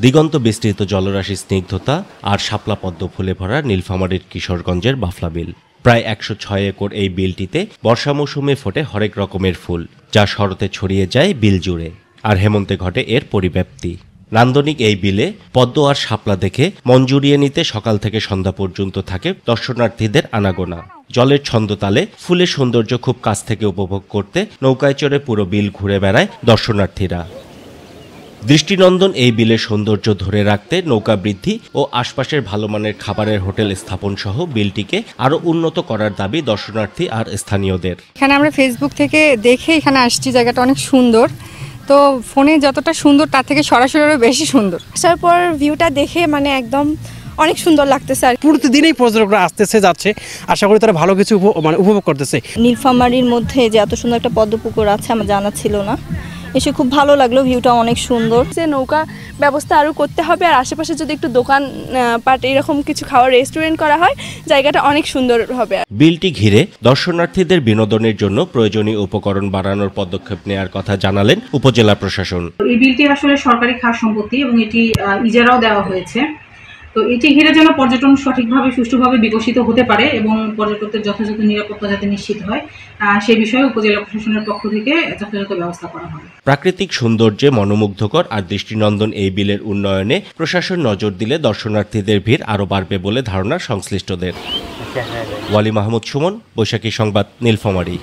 দিগন্ত বিস্তৃত জলরাশি স্নিগ্ধতা আর শাপলা পদ্ম ফুলে ভরা নীলফামারীর কিশোরগঞ্জের বাফলা বিল। প্রায় ১০৬ একর এই বিলটিতে বর্ষা মৌসুমে ফোটে হরেক রকমের ফুল, যা শরতে ছড়িয়ে যায় বিল জুড়ে, আর হেমন্তে ঘটে এর পরিব্যাপ্তি। নান্দনিক এই বিলে পদ্ম আর শাপলা দেখে মন জুড়িয়ে নিতে সকাল থেকে সন্ধ্যা পর্যন্ত থাকে দর্শনার্থীদের আনাগোনা। জলের ছন্দতালে ফুলের সৌন্দর্য খুব কাছ থেকে উপভোগ করতে নৌকায় চড়ে পুরো বিল ঘুরে বেড়ায় দর্শনার্থীরা। দৃষ্টিনন্দন এই বিলের সৌন্দর্য ধরে রাখতে নৌকা বৃদ্ধি ও আশপাশের ভালো মানের খাবারের হোটেল স্থাপন সহ বিলটিকে আরো উন্নত করার দাবি দর্শনার্থী আর স্থানীয়দের। এখানে আমরা ফেসবুক থেকে দেখে এখানে আসছি, জায়গাটা অনেক সুন্দর। তো ফোনে যতটা সুন্দর তার থেকে সরাসরি আরো বেশি সুন্দর। আসার পর ভিউটা দেখে মানে একদম অনেক সুন্দর লাগতেছে। আর প্রতিদিনই পর্যটকরা আসতেছে যাচ্ছে, আশা করি তারা ভালো কিছু উপভোগ করতেছে। নীলফামারীর মধ্যে যে এত সুন্দর একটা পদ্ম পুকুর আছে আমার জানা ছিল না, এসে খুব ভালো লাগলো, ভিউটা অনেক সুন্দর। যে নৌকা ব্যবস্থা আরও করতে হবে, আর আশেপাশে যদি একটু দোকান পাট এরকম কিছু খাওয়ার রেস্টুরেন্ট করা হয়, জায়গাটা অনেক সুন্দর হবে। বিলটি ঘিরে দর্শনার্থীদের বিনোদনের জন্য প্রয়োজনীয় উপকরণ বাড়ানোর পদক্ষেপ নেওয়ার কথা জানালেন উপজেলা প্রশাসন। এই বিলটি আসলে সরকারি খাস সম্পত্তি এবং এটি ইজারাও দেওয়া হয়েছে। তো এটি ঘিরে যেন পর্যটন সঠিকভাবে সুষ্ঠুভাবে বিকশিত হতে পারে এবং পর্যটকদের যথাযথ নিরাপত্তা যাতে নিশ্চিত হয়, সেই বিষয়ে উপজেলা প্রশাসনের পক্ষ থেকে যথাযথ ব্যবস্থা করা হবে। প্রাকৃতিক সৌন্দর্যে মনোমুগ্ধকর আর দৃষ্টিনন্দন এই বিলের উন্নয়নে প্রশাসন নজর দিলে দর্শনার্থীদের ভিড় আরও বাড়বে বলে ধারণা সংশ্লিষ্টদের। ওয়ালি মাহমুদ সুমন, বৈশাখী সংবাদ, নীলফামারী।